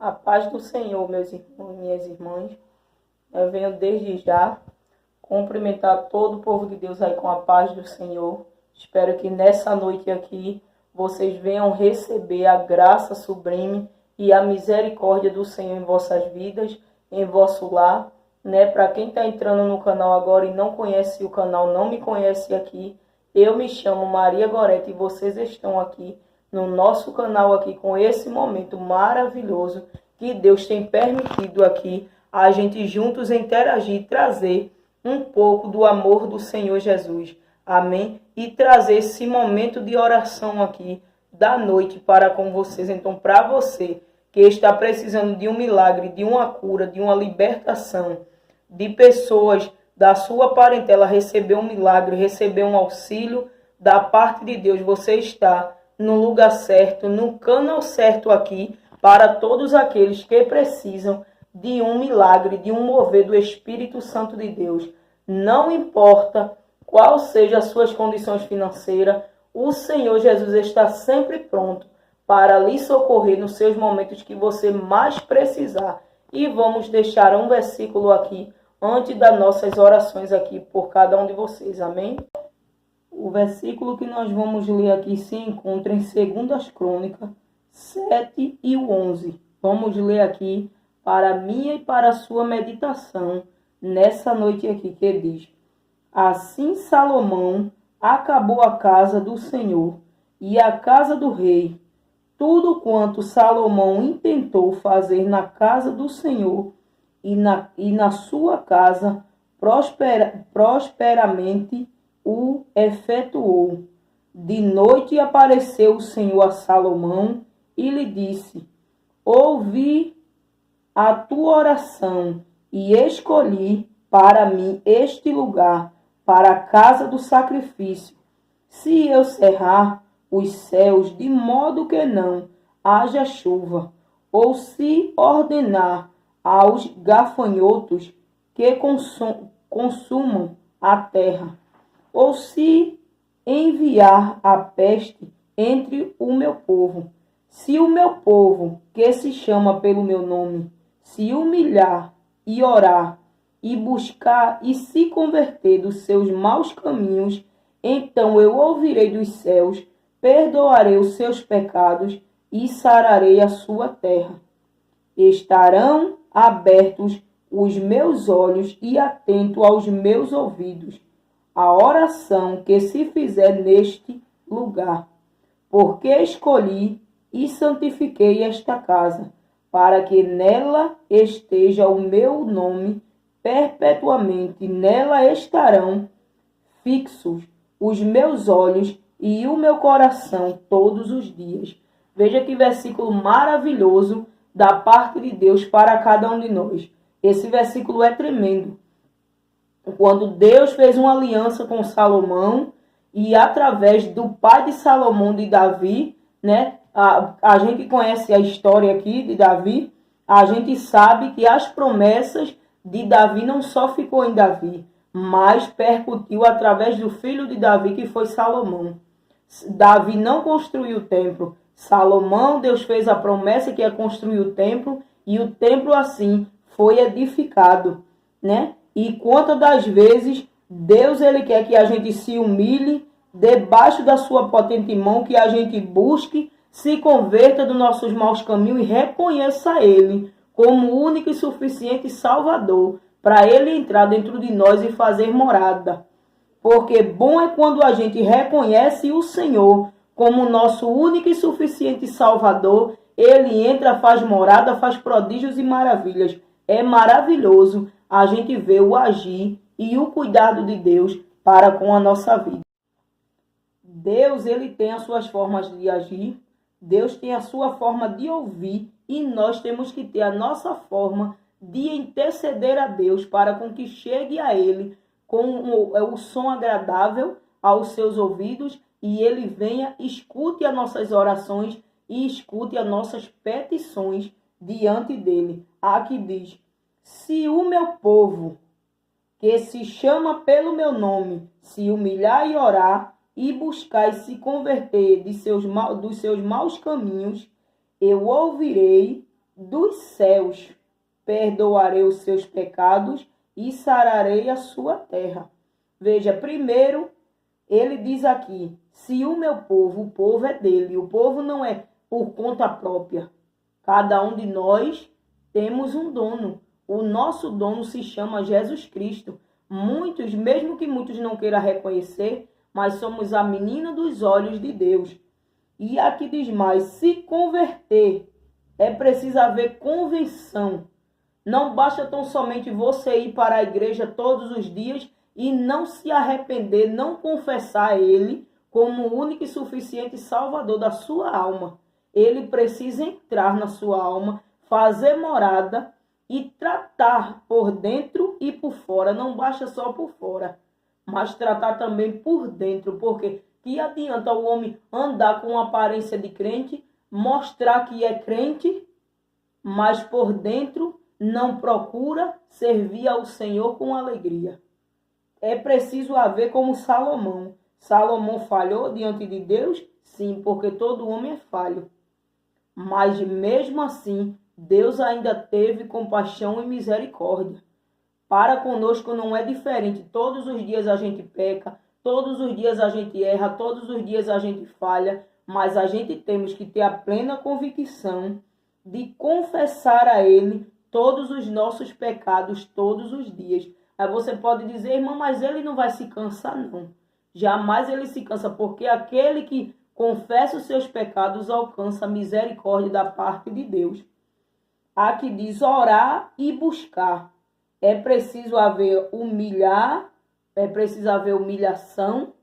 A paz do Senhor, meus irmãos e minhas irmãs. Eu venho desde já cumprimentar todo o povo de Deus aí com a paz do Senhor. Espero que nessa noite aqui vocês venham receber a graça sublime e a misericórdia do Senhor em vossas vidas, em vosso lar. Para quem está entrando no canal agora e não conhece o canal, não me conhece aqui, eu me chamo Maria Gorete e vocês estão aqui no nosso canal aqui com esse momento maravilhoso que Deus tem permitido aqui a gente juntos interagir, trazer um pouco do amor do Senhor Jesus. Amém? E trazer esse momento de oração aqui da noite para com vocês. Então, para você que está precisando de um milagre, de uma cura, de uma libertação, de pessoas da sua parentela receber um milagre, receber um auxílio da parte de Deus, você está no lugar certo, no canal certo aqui, para todos aqueles que precisam de um milagre, de um mover do Espírito Santo de Deus. Não importa qual seja as suas condições financeiras, o Senhor Jesus está sempre pronto para lhe socorrer nos seus momentos que você mais precisar. E vamos deixar um versículo aqui, antes das nossas orações aqui por cada um de vocês. Amém? O versículo que nós vamos ler aqui se encontra em 2 Crônicas 7 e 11. Vamos ler aqui para a minha e para a sua meditação nessa noite aqui, que diz: Assim Salomão acabou a casa do Senhor e a casa do rei. Tudo quanto Salomão intentou fazer na casa do Senhor e na sua casa, prosperamente o efetuou. De noite apareceu o Senhor a Salomão e lhe disse: Ouvi a tua oração e escolhi para mim este lugar, para a casa do sacrifício. Se eu cerrar os céus de modo que não haja chuva, ou se ordenar aos gafanhotos que consumam a terra, ou se enviar a peste entre o meu povo, se o meu povo, que se chama pelo meu nome, se humilhar e orar, e buscar e se converter dos seus maus caminhos, então eu ouvirei dos céus, perdoarei os seus pecados e sararei a sua terra. Estarão abertos os meus olhos e atento aos meus ouvidos a oração que se fizer neste lugar, porque escolhi e santifiquei esta casa, para que nela esteja o meu nome perpetuamente. Nela estarão fixos os meus olhos e o meu coração todos os dias. Veja que versículo maravilhoso da parte de Deus para cada um de nós. Esse versículo é tremendo. Quando Deus fez uma aliança com Salomão e através do pai de Salomão, de Davi, a gente conhece a história aqui de Davi, a gente sabe que as promessas de Davi não só ficou em Davi, mas percutiu através do filho de Davi, que foi Salomão. Davi não construiu o templo. Salomão, Deus fez a promessa que ia construir o templo, e o templo assim foi edificado, E quantas das vezes Deus ele quer que a gente se humilhe debaixo da sua potente mão, que a gente busque, se converta dos nossos maus caminhos e reconheça Ele como o único e suficiente Salvador, para Ele entrar dentro de nós e fazer morada. Porque bom é quando a gente reconhece o Senhor como nosso único e suficiente Salvador, Ele entra, faz morada, faz prodígios e maravilhas. É maravilhoso a gente vê o agir e o cuidado de Deus para com a nossa vida. Deus, ele tem as suas formas de agir, Deus tem a sua forma de ouvir, e nós temos que ter a nossa forma de interceder a Deus para com que chegue a Ele com o som agradável aos seus ouvidos, e Ele venha, escute as nossas orações e escute as nossas petições diante dEle. Aqui diz: se o meu povo, que se chama pelo meu nome, se humilhar e orar, e buscar e se converter dos seus maus caminhos, eu ouvirei dos céus perdoarei os seus pecados e sararei a sua terra. Veja, primeiro, ele diz aqui, se o meu povo, o povo é dele, o povo não é por conta própria. Cada um de nós temos um dono. O nosso dono se chama Jesus Cristo. Muitos, mesmo que muitos não queiram reconhecer, mas somos a menina dos olhos de Deus. E aqui diz mais, se converter, é preciso haver convenção. Não basta tão somente você ir para a igreja todos os dias e não se arrepender, não confessar Ele como o único e suficiente Salvador da sua alma. Ele precisa entrar na sua alma, fazer morada e tratar por dentro e por fora. Não basta só por fora, mas tratar também por dentro, porque que adianta o homem andar com aparência de crente, mostrar que é crente, mas por dentro não procura servir ao Senhor com alegria. É preciso haver como Salomão. Salomão falhou diante de Deus? Sim, porque todo homem é falho. Mas mesmo assim, Deus ainda teve compaixão e misericórdia. Para conosco não é diferente. Todos os dias a gente peca, todos os dias a gente erra, todos os dias a gente falha, mas a gente temos que ter a plena convicção de confessar a Ele todos os nossos pecados, todos os dias. Aí você pode dizer, irmão, mas ele não vai se cansar, não. Jamais ele se cansa, porque aquele que confessa os seus pecados alcança a misericórdia da parte de Deus. Aqui diz orar e buscar. É preciso haver humilhação,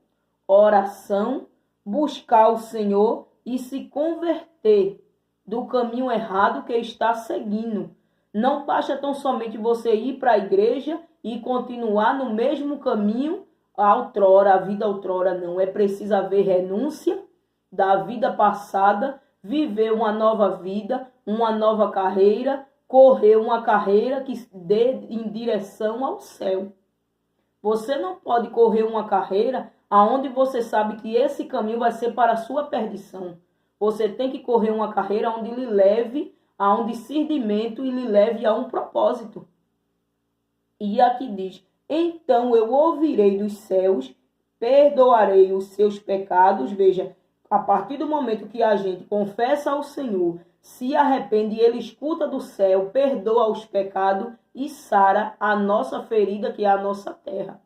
oração, buscar o Senhor e se converter do caminho errado que está seguindo. Não basta tão somente você ir para a igreja e continuar no mesmo caminho outrora, a vida outrora, não. É preciso haver renúncia da vida passada, viver uma nova vida, uma nova carreira, correr uma carreira que dê em direção ao céu. Você não pode correr uma carreira aonde você sabe que esse caminho vai ser para a sua perdição. Você tem que correr uma carreira onde lhe leve a um discernimento e lhe leve a um propósito. E aqui diz, então eu ouvirei dos céus, perdoarei os seus pecados. Veja, a partir do momento que a gente confessa ao Senhor, se arrepende, Ele escuta do céu, perdoa os pecados e sara a nossa ferida, que é a nossa terra.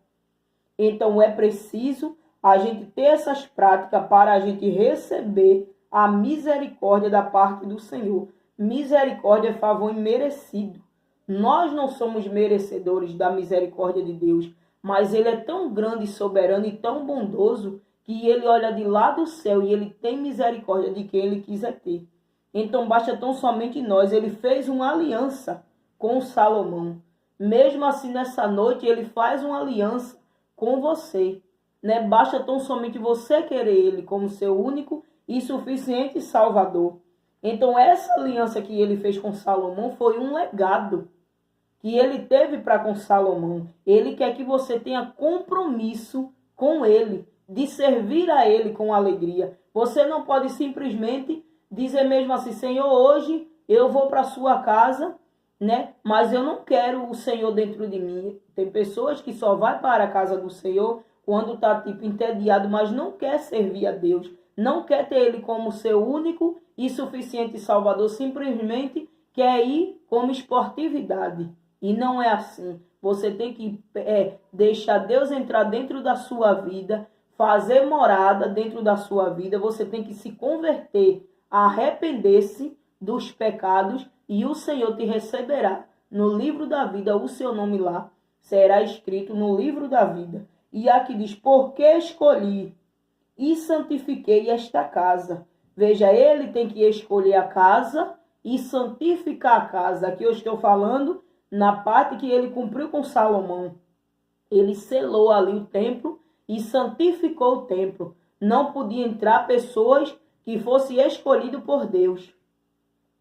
Então é preciso a gente ter essas práticas para a gente receber a misericórdia da parte do Senhor. Misericórdia é favor imerecido. Nós não somos merecedores da misericórdia de Deus, mas Ele é tão grande, soberano e tão bondoso que Ele olha de lá do céu e Ele tem misericórdia de quem Ele quiser ter. Então basta tão somente nós. Ele fez uma aliança com Salomão. Mesmo assim, nessa noite, Ele faz uma aliança com você. Né? Basta tão somente você querer Ele como seu único e suficiente Salvador. Então essa aliança que Ele fez com Salomão foi um legado que Ele teve para com Salomão. Ele quer que você tenha compromisso com Ele, de servir a Ele com alegria. Você não pode simplesmente dizer mesmo assim, Senhor, hoje eu vou para a sua casa, né? Mas eu não quero o Senhor dentro de mim. Tem pessoas que só vai para a casa do Senhor quando está tipo entediado, mas não quer servir a Deus. Não quer ter Ele como seu único e suficiente Salvador. Simplesmente quer ir como esportividade. E não é assim. Você tem que deixar Deus entrar dentro da sua vida, fazer morada dentro da sua vida. Você tem que se converter, arrepender-se dos pecados e o Senhor te receberá. No livro da vida, o seu nome lá será escrito no livro da vida. E aqui diz, porque escolhi e santifiquei esta casa. Veja, ele tem que escolher a casa e santificar a casa. Aqui eu estou falando na parte que ele cumpriu com Salomão. Ele selou ali o templo e santificou o templo. Não podia entrar pessoas que fossem escolhidas por Deus.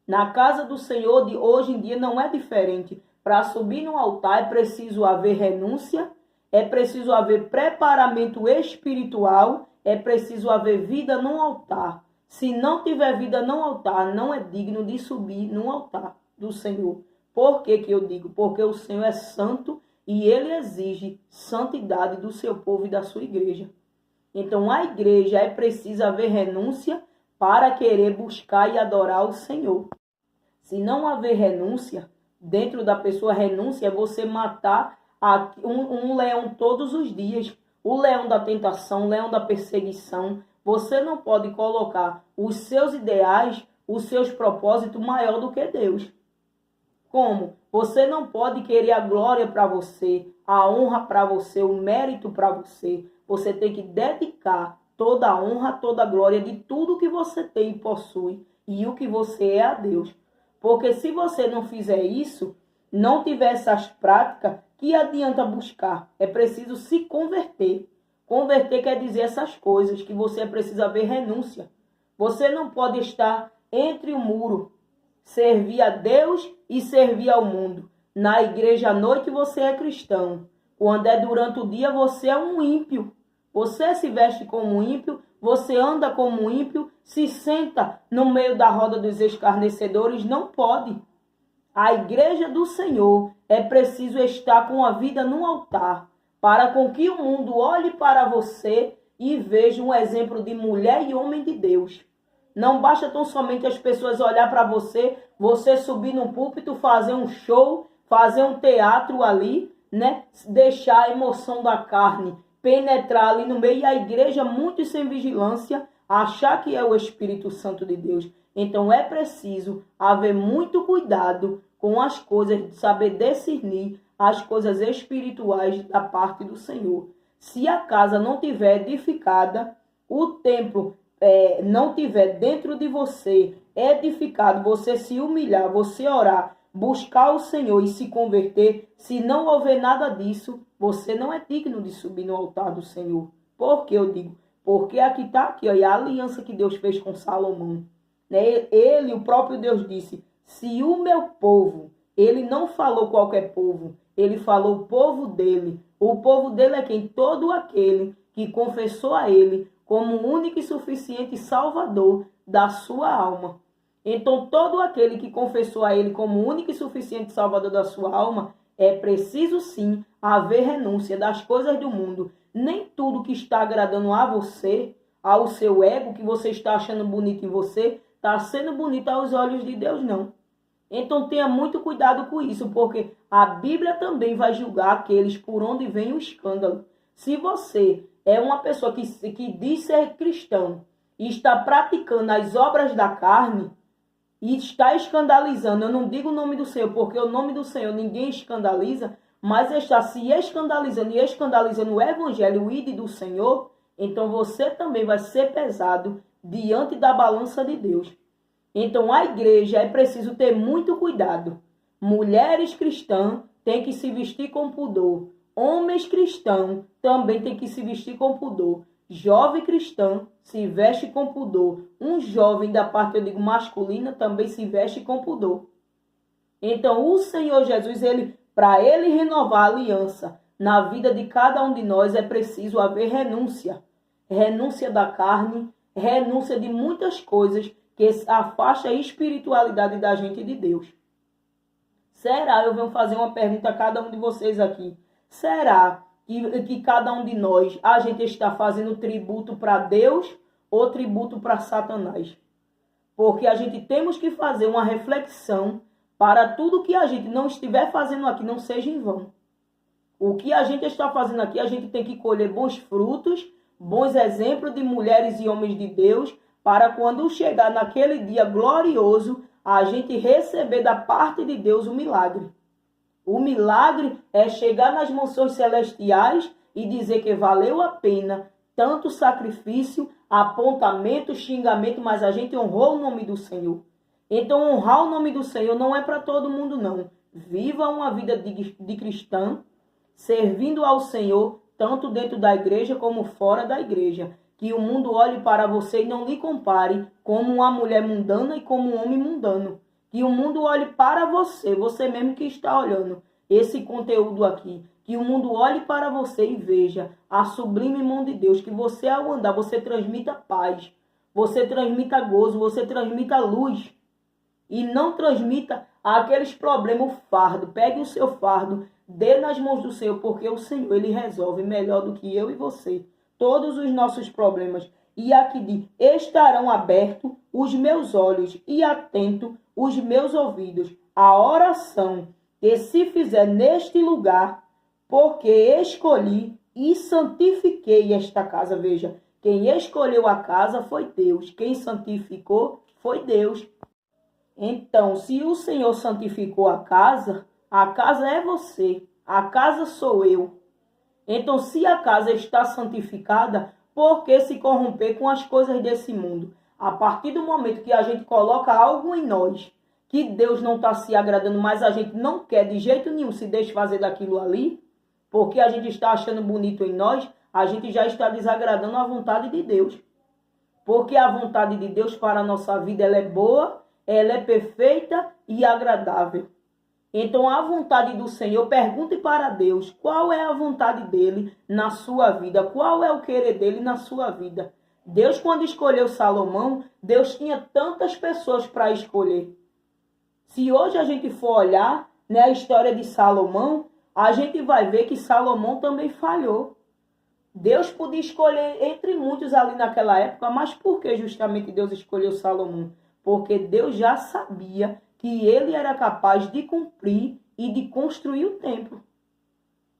Na casa do Senhor de hoje em dia não é diferente. Para subir no altar é preciso haver renúncia, é preciso haver preparamento espiritual, é preciso haver vida no altar. Se não tiver vida no altar, não é digno de subir no altar. do Senhor. Por que eu digo? Porque o Senhor é santo e Ele exige santidade do seu povo e da sua igreja. Então a igreja é preciso haver renúncia para querer buscar e adorar o Senhor. Se não haver renúncia, dentro da pessoa, renúncia é você matar um leão todos os dias. O leão da tentação, o leão da perseguição. Você não pode colocar os seus ideais, os seus propósitos maior do que Deus. Como? Você não pode querer a glória para você, a honra para você, o mérito para você. Você tem que dedicar toda a honra, toda a glória de tudo que você tem e possui e o que você é a Deus. Porque se você não fizer isso, não tiver essas práticas, que adianta buscar? É preciso se converter. Converter quer dizer essas coisas, que você precisa haver renúncia. Você não pode estar entre o muro, servir a Deus e servir ao mundo. Na igreja à noite você é cristão. Quando é durante o dia você é um ímpio. Você se veste como um ímpio, você anda como um ímpio, se senta no meio da roda dos escarnecedores, não pode. A igreja do Senhor é preciso estar com a vida no altar, para com que o mundo olhe para você e veja um exemplo de mulher e homem de Deus. Não basta tão somente as pessoas olhar para você, você subir no púlpito, fazer um show, fazer um teatro ali, né? Deixar a emoção da carne penetrar ali no meio, e a igreja, muito sem vigilância, achar que é o Espírito Santo de Deus. Então é preciso haver muito cuidado com as coisas, saber discernir as coisas espirituais da parte do Senhor. Se a casa não tiver edificada, o templo não tiver dentro de você edificado, você se humilhar, você orar, buscar o Senhor e se converter, se não houver nada disso, você não é digno de subir no altar do Senhor. Por que eu digo? Porque aqui está aqui, ó, a aliança que Deus fez com Salomão. Né? Ele, o próprio Deus, disse, se o meu povo, ele não falou qualquer povo, ele falou o povo dele. O povo dele é quem? Todo aquele que confessou a ele como o único e suficiente Salvador da sua alma. Então, todo aquele que confessou a ele como o único e suficiente Salvador da sua alma, é preciso sim haver renúncia das coisas do mundo. Nem tudo que está agradando a você, ao seu ego, que você está achando bonito em você, está sendo bonito aos olhos de Deus, não. Então tenha muito cuidado com isso, porque a Bíblia também vai julgar aqueles por onde vem o escândalo. Se você é uma pessoa que diz ser cristão e está praticando as obras da carne, e está escandalizando, eu não digo o nome do Senhor, porque o nome do Senhor ninguém escandaliza, mas está se escandalizando e escandalizando o evangelho, o ID do Senhor, então você também vai ser pesado diante da balança de Deus. Então a igreja é preciso ter muito cuidado. Mulheres cristãs têm que se vestir com pudor. Homens cristãos também têm que se vestir com pudor. Jovem cristão se veste com pudor. Um jovem da parte, eu digo, masculina, também se veste com pudor. Então, o Senhor Jesus, para ele renovar a aliança na vida de cada um de nós, é preciso haver renúncia. Renúncia da carne, renúncia de muitas coisas que afasta a espiritualidade da gente de Deus. Será, eu venho fazer uma pergunta a cada um de vocês aqui. Será que cada um de nós, a gente está fazendo tributo para Deus ou tributo para Satanás? Porque a gente temos que fazer uma reflexão para tudo que a gente não estiver fazendo aqui não seja em vão. O que a gente está fazendo aqui, a gente tem que colher bons frutos, bons exemplos de mulheres e homens de Deus, para quando chegar naquele dia glorioso, a gente receber da parte de Deus o milagre. O milagre é chegar nas mansões celestiais e dizer que valeu a pena tanto sacrifício, apontamento, xingamento, mas a gente honrou o nome do Senhor. Então honrar o nome do Senhor não é para todo mundo, não. Viva uma vida de cristão, servindo ao Senhor, tanto dentro da igreja como fora da igreja. Que o mundo olhe para você e não lhe compare como uma mulher mundana e como um homem mundano. Que o mundo olhe para você, você mesmo que está olhando esse conteúdo aqui. Que o mundo olhe para você e veja a sublime mão de Deus. Que você, ao andar, você transmita paz, você transmita gozo, você transmita luz. E não transmita aqueles problemas, o fardo, pegue o seu fardo, dê nas mãos do Senhor, porque o Senhor, ele resolve melhor do que eu e você todos os nossos problemas. E aqui diz: estarão abertos os meus olhos e atentos os meus ouvidos à oração que se fizer neste lugar, porque escolhi e santifiquei esta casa. Veja, quem escolheu a casa foi Deus, quem santificou foi Deus. Então, se o Senhor santificou a casa é você, a casa sou eu. Então, se a casa está santificada, por que se corromper com as coisas desse mundo? A partir do momento que a gente coloca algo em nós, que Deus não está se agradando, mas a gente não quer de jeito nenhum se deixe fazer daquilo ali, porque a gente está achando bonito em nós, a gente já está desagradando a vontade de Deus. Porque a vontade de Deus para a nossa vida, ela é boa, ela é perfeita e agradável. Então, a vontade do Senhor, pergunte para Deus qual é a vontade dele na sua vida, qual é o querer dele na sua vida. Deus, quando escolheu Salomão, Deus tinha tantas pessoas para escolher. Se hoje a gente for olhar, né, a história de Salomão, a gente vai ver que Salomão também falhou. Deus podia escolher entre muitos ali naquela época, mas por que justamente Deus escolheu Salomão? Porque Deus já sabia que ele era capaz de cumprir e de construir o templo.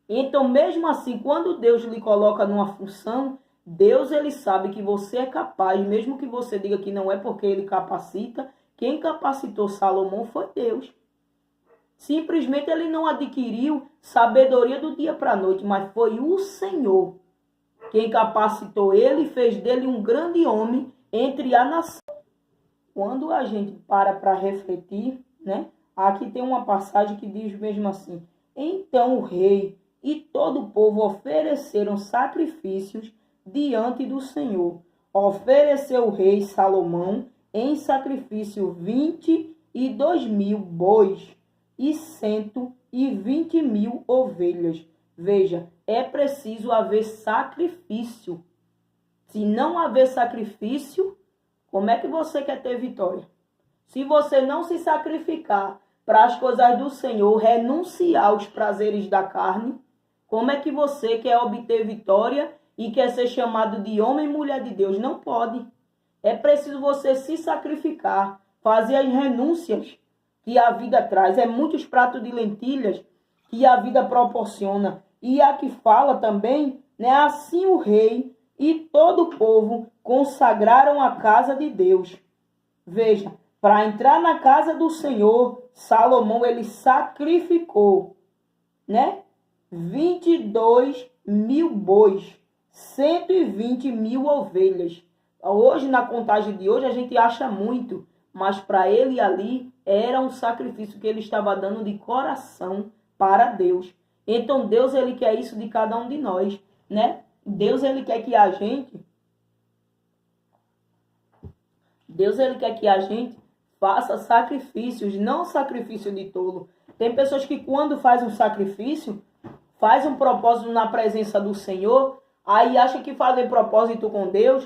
Então, mesmo assim, quando Deus lhe coloca numa função, Deus, ele sabe que você é capaz, mesmo que você diga que não é porque ele capacita, quem capacitou Salomão foi Deus. Simplesmente ele não adquiriu sabedoria do dia para a noite, mas foi o Senhor quem capacitou ele e fez dele um grande homem entre a nação. Quando a gente para refletir, né? Aqui tem uma passagem que diz mesmo assim: então o rei e todo o povo ofereceram sacrifícios diante do Senhor. Ofereceu o rei Salomão em sacrifício 22.000 bois e 120.000 ovelhas. Veja, é preciso haver sacrifício. Se não haver sacrifício, como é que você quer ter vitória? Se você não se sacrificar para as coisas do Senhor, renunciar aos prazeres da carne, como é que você quer obter vitória e quer ser chamado de homem e mulher de Deus? Não pode. É preciso você se sacrificar, fazer as renúncias que a vida traz. É muitos pratos de lentilhas que a vida proporciona. E aqui fala também, né, assim o rei e todo o povo consagraram a casa de Deus. Veja, para entrar na casa do Senhor, Salomão, ele sacrificou, né, 22.000 bois, 120.000 ovelhas. Hoje, na contagem de hoje, a gente acha muito, mas para ele ali era um sacrifício que ele estava dando de coração para Deus. Então Deus, ele quer isso de cada um de nós, né? Deus, ele quer que a gente faça sacrifícios, não sacrifício de tolo. Tem pessoas que quando faz um sacrifício, faz um propósito na presença do Senhor, aí acha que fazer propósito com Deus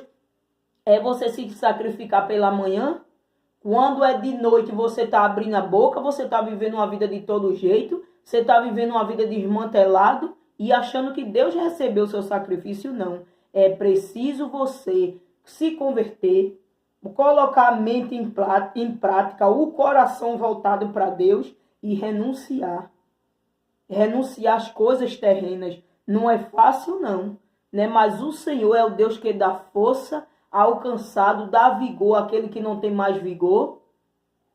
é você se sacrificar pela manhã. Quando é de noite, você está abrindo a boca, você está vivendo uma vida de todo jeito, você está vivendo uma vida desmantelado e achando que Deus recebeu o seu sacrifício. Não. É preciso você se converter, colocar a mente em prática, o coração voltado para Deus e renunciar. Renunciar às coisas terrenas. Não é fácil, não, né? Mas o Senhor é o Deus que dá força ao cansado, dá vigor àquele que não tem mais vigor,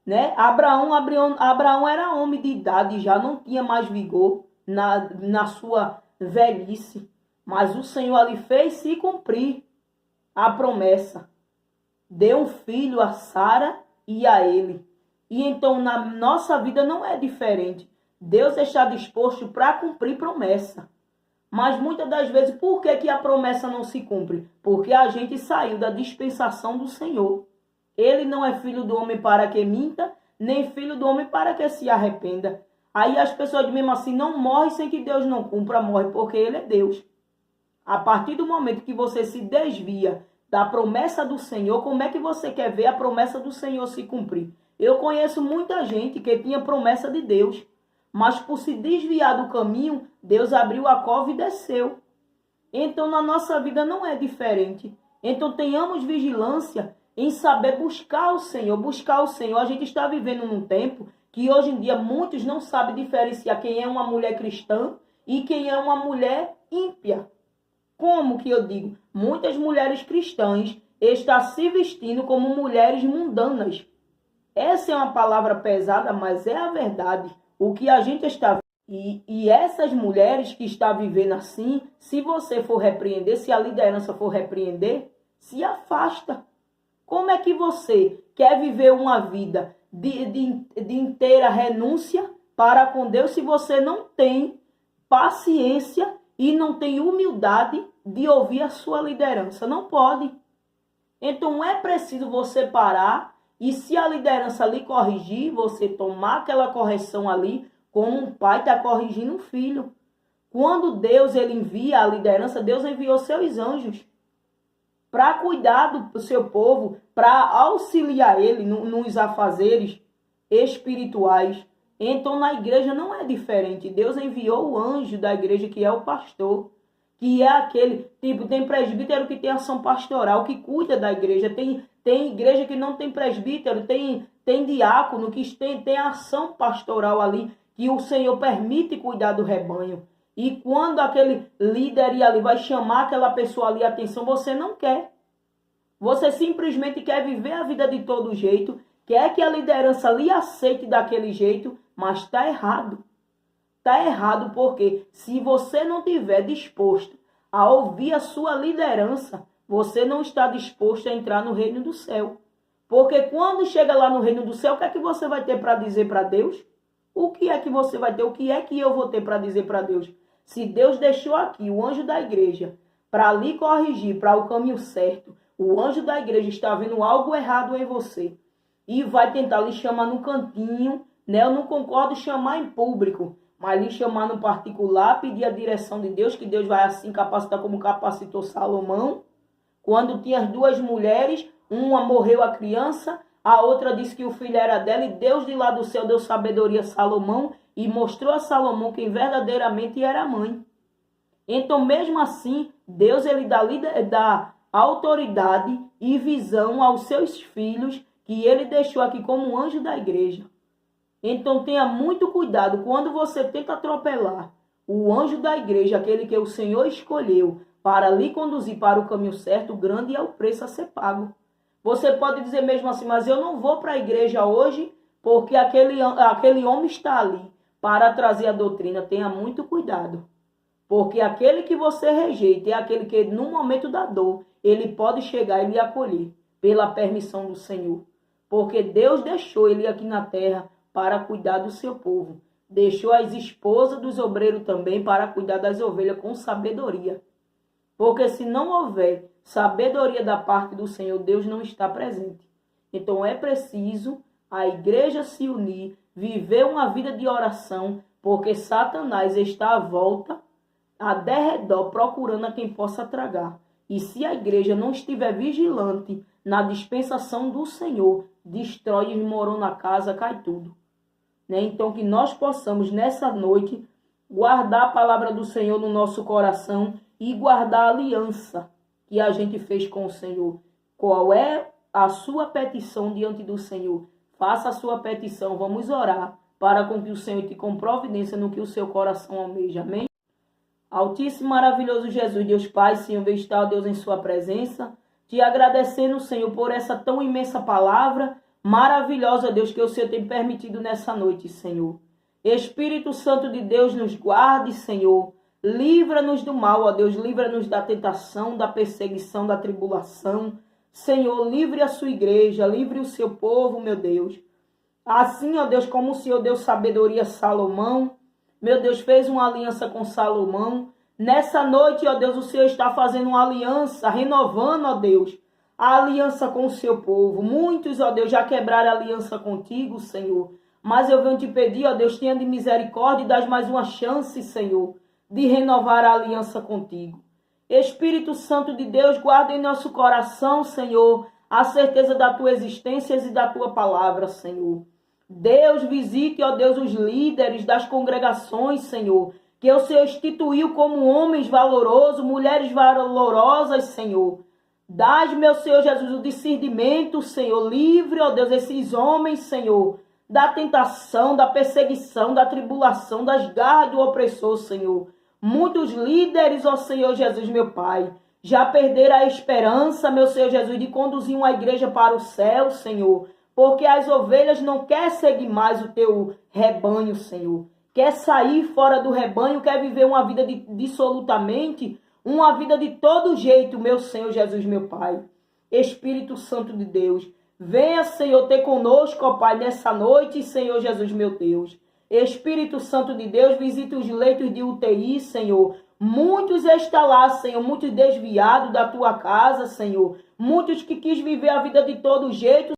né? Abraão era homem de idade, já não tinha mais vigor na sua velhice, mas o Senhor ali fez se cumprir a promessa. Deu um filho a Sara e a ele. E então na nossa vida não é diferente. Deus está disposto para cumprir promessa. Mas muitas das vezes, por que a promessa não se cumpre? Porque a gente saiu da dispensação do Senhor. Ele não é filho do homem para que minta, nem filho do homem para que se arrependa. Aí as pessoas mesmo assim não morrem sem que Deus não cumpra, morre porque ele é Deus. A partir do momento que você se desvia da promessa do Senhor, como é que você quer ver a promessa do Senhor se cumprir? Eu conheço muita gente que tinha promessa de Deus, mas por se desviar do caminho, Deus abriu a cova e desceu. Então na nossa vida não é diferente. Então tenhamos vigilância em saber buscar o Senhor, buscar o Senhor. A gente está vivendo num tempo que hoje em dia muitos não sabem diferenciar quem é uma mulher cristã e quem é uma mulher ímpia. Como que eu digo? Muitas mulheres cristãs estão se vestindo como mulheres mundanas. Essa é uma palavra pesada, mas é a verdade. O que a gente está vendo. E essas mulheres que estão vivendo assim, se você for repreender, se a liderança for repreender, se afasta. Como é que você quer viver uma vida de inteira renúncia para com Deus se você não tem paciência e não tem humildade de ouvir a sua liderança? Não pode. Então é preciso você parar e, se a liderança lhe corrigir, você tomar aquela correção ali, como um pai está corrigindo um filho. Quando Deus ele envia a liderança, Deus enviou seus anjos para cuidar do seu povo, para auxiliar ele nos afazeres espirituais. Então na igreja não é diferente. Deus enviou o anjo da igreja, que é o pastor, que é aquele, tipo, tem presbítero que tem ação pastoral, que cuida da igreja. Tem igreja que não tem presbítero, tem diácono, que tem ação pastoral ali, que o Senhor permite cuidar do rebanho. E quando aquele líder ali vai chamar aquela pessoa ali a atenção, você não quer. Você simplesmente quer viver a vida de todo jeito, quer que a liderança lhe aceite daquele jeito, mas está errado. Está errado porque se você não estiver disposto a ouvir a sua liderança, você não está disposto a entrar no reino do céu. Porque quando chega lá no reino do céu, o que é que você vai ter para dizer para Deus? O que é que você vai ter? O que é que eu vou ter para dizer para Deus? Se Deus deixou aqui o anjo da igreja para lhe corrigir para o caminho certo, o anjo da igreja está vendo algo errado em você e vai tentar lhe chamar no cantinho, né? Eu não concordo chamar em público, mas lhe chamar no particular, pedir a direção de Deus, que Deus vai assim capacitar como capacitou Salomão. Quando tinha as duas mulheres, uma morreu a criança, a outra disse que o filho era dela, e Deus de lá do céu deu sabedoria a Salomão e mostrou a Salomão quem verdadeiramente era a mãe. Então, mesmo assim, Deus ele dá autoridade e visão aos seus filhos, que ele deixou aqui como um anjo da igreja. Então tenha muito cuidado quando você tenta atropelar o anjo da igreja, aquele que o Senhor escolheu para lhe conduzir para o caminho certo. Grande é o preço a ser pago. Você pode dizer mesmo assim, mas eu não vou para a igreja hoje porque aquele homem está ali para trazer a doutrina. Tenha muito cuidado, porque aquele que você rejeita é aquele que no momento da dor, ele pode chegar e lhe acolher pela permissão do Senhor. Porque Deus deixou ele aqui na terra para cuidar do seu povo. Deixou as esposas dos obreiros também para cuidar das ovelhas com sabedoria. Porque se não houver sabedoria da parte do Senhor, Deus não está presente. Então é preciso a igreja se unir, viver uma vida de oração, porque Satanás está à volta, a derredor, procurando a quem possa tragar. E se a igreja não estiver vigilante na dispensação do Senhor, destrói, desmorona a casa, cai tudo. Então que nós possamos nessa noite guardar a palavra do Senhor no nosso coração e guardar a aliança que a gente fez com o Senhor. Qual é a sua petição diante do Senhor? Faça a sua petição, vamos orar para com que o Senhor te com providência no que o seu coração almeja. Amém? Altíssimo, maravilhoso Jesus, Deus Pai, Senhor, está, Deus, em sua presença, te agradecendo, Senhor, por essa tão imensa palavra maravilhosa, Deus, que o Senhor tem permitido nessa noite, Senhor. Espírito Santo de Deus, nos guarde, Senhor. Livra-nos do mal, ó Deus, livra-nos da tentação, da perseguição, da tribulação. Senhor, livre a sua igreja, livre o seu povo, meu Deus. Assim, ó Deus, como o Senhor deu sabedoria a Salomão, meu Deus, fez uma aliança com Salomão. Nessa noite, ó Deus, o Senhor está fazendo uma aliança, renovando, ó Deus, a aliança com o seu povo. Muitos, ó Deus, já quebraram a aliança contigo, Senhor. Mas eu venho te pedir, ó Deus, tenha de misericórdia e dás mais uma chance, Senhor, de renovar a aliança contigo. Espírito Santo de Deus, guarda em nosso coração, Senhor, a certeza da tua existência e da tua palavra, Senhor. Deus, visite, ó Deus, os líderes das congregações, Senhor, que o Senhor instituiu como homens valorosos, mulheres valorosas, Senhor. Dás, meu Senhor Jesus, o discernimento, Senhor, livre, ó Deus, esses homens, Senhor, da tentação, da perseguição, da tribulação, das garras do opressor, Senhor. Muitos líderes, ó Senhor Jesus, meu Pai, já perderam a esperança, meu Senhor Jesus, de conduzir uma igreja para o céu, Senhor, porque as ovelhas não querem seguir mais o teu rebanho, Senhor. Quer sair fora do rebanho, quer viver uma vida dissolutamente, uma vida de todo jeito, meu Senhor Jesus, meu Pai. Espírito Santo de Deus, venha, Senhor, ter conosco, ó Pai, nessa noite, Senhor Jesus, meu Deus. Espírito Santo de Deus, visita os leitos de UTI, Senhor. Muitos estão lá, Senhor, muitos desviados da tua casa, Senhor. Muitos que quis viver a vida de todo jeito,